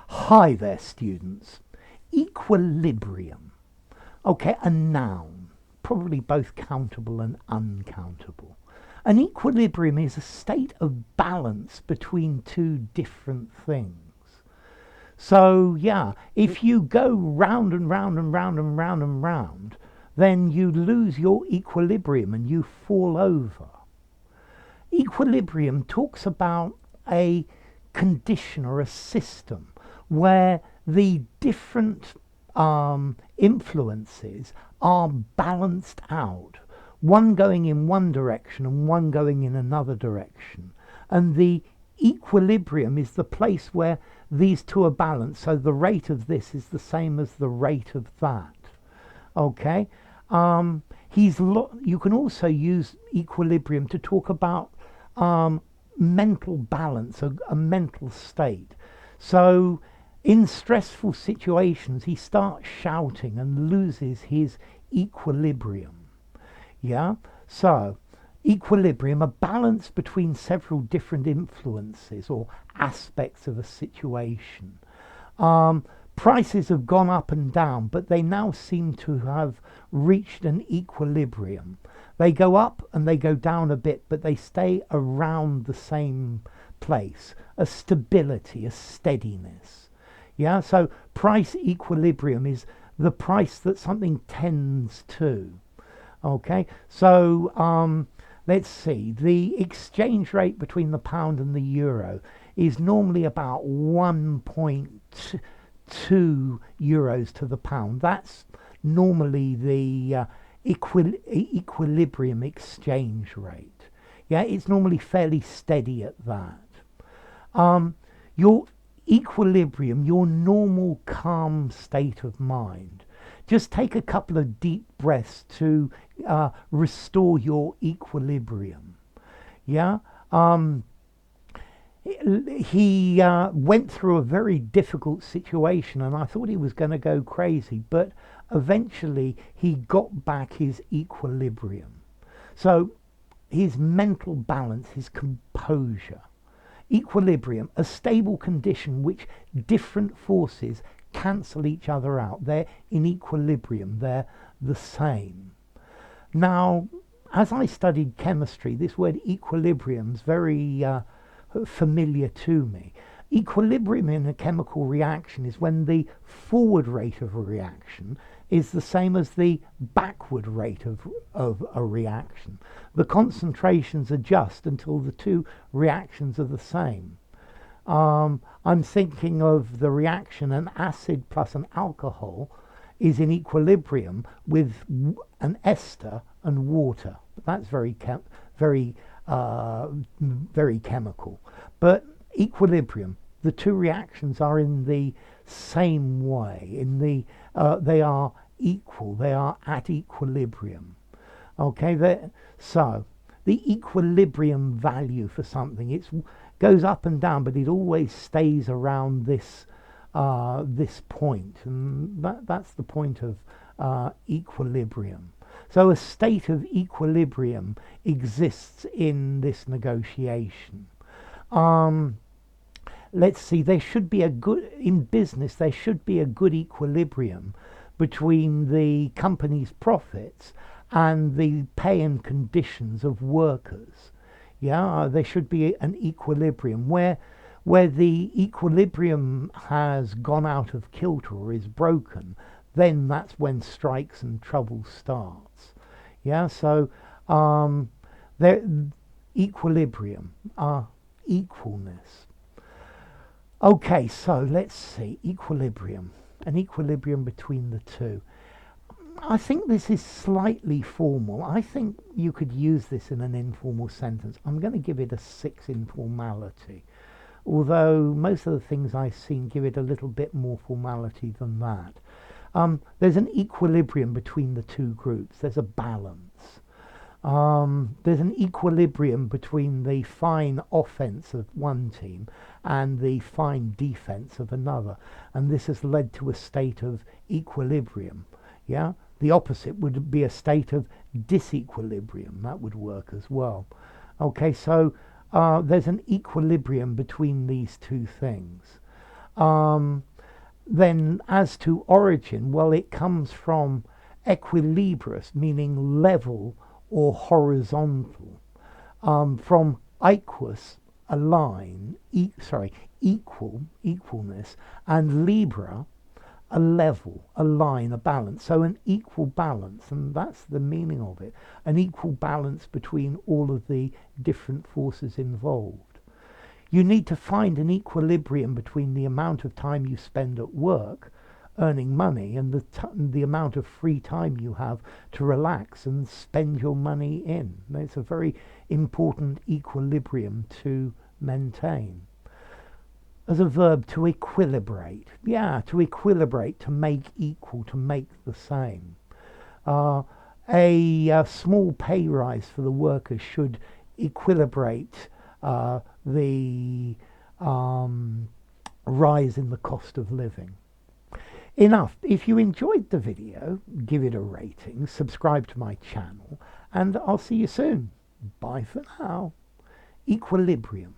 Hi there, students. Equilibrium. Okay, a noun, probably both countable and uncountable. An equilibrium is a state of balance between two different things. So, yeah, if you go round and round and round and round and round, then you lose your equilibrium and you fall over. Equilibrium talks about a condition or a system where the different influences are balanced out, one going in one direction and one going in another direction. And the equilibrium is the place where these two are balanced, so the rate of this is the same as the rate of that. Okay? You can also use equilibrium to talk about mental balance, a mental state. So in stressful situations, he starts shouting and loses his equilibrium. Yeah? So, equilibrium, a balance between several different influences or aspects of a situation. Prices have gone up and down, but they now seem to have reached an equilibrium. They go up and they go down a bit, but they stay around the same place. A stability, a steadiness. Yeah, so price equilibrium is the price that something tends to. Okay, so let's see. The exchange rate between the pound and the euro is normally about 1.2 euros to the pound. That's normally the equilibrium exchange rate. Yeah, it's normally fairly steady at that. Your equilibrium, your normal calm state of mind. Just take a couple of deep breaths to restore your equilibrium. Yeah. He went through a very difficult situation, and I thought he was going to go crazy, but eventually he got back his equilibrium. So his mental balance, his composure. Equilibrium, a stable condition which different forces cancel each other out. They're in equilibrium, they're the same. Now, as I studied chemistry, this word equilibrium is very familiar to me. Equilibrium in a chemical reaction is when the forward rate of a reaction is the same as the backward rate of a reaction. The concentrations adjust until the two reactions are the same. I'm thinking of the reaction an acid plus an alcohol is in equilibrium with an ester and water. That's very chemical. But equilibrium, the two reactions are in the same way. They are equal. They are at equilibrium. Okay. So the equilibrium value for something, it goes up and down, but it always stays around this point, and that's the point of equilibrium. So a state of equilibrium exists in this negotiation. Let's see, in business, there should be a good equilibrium between the company's profits and the pay and conditions of workers. Yeah, there should be an equilibrium. Where the equilibrium has gone out of kilter or is broken, then that's when strikes and trouble starts. Yeah, so equilibrium, equalness. Okay, so let's see, equilibrium, an equilibrium between the two. I think this is slightly formal. I think you could use this in an informal sentence. I'm going to give it a 6 in formality, although most of the things I've seen give it a little bit more formality than that. There's an equilibrium between the two groups. There's a balance. There's an equilibrium between the fine offense of one team and the fine defense of another, and this has led to a state of equilibrium. Yeah, the opposite would be a state of disequilibrium. That would work as well. Okay, so there's an equilibrium between these two things. Then as to origin, well, it comes from equilibrus, meaning level or horizontal, from equus, align, equal, equalness, and libra, a level, a line, a balance. So an equal balance, and that's the meaning of it, an equal balance between all of the different forces involved. You need to find an equilibrium between the amount of time you spend at work earning money and the amount of free time you have to relax and spend your money in. It's a very important equilibrium to maintain. As a verb, to equilibrate. Yeah, to equilibrate, to make equal, to make the same. A small pay rise for the workers should equilibrate the rise in the cost of living. Enough. If you enjoyed the video, give it a rating, subscribe to my channel, and I'll see you soon. Bye for now. Equilibrium.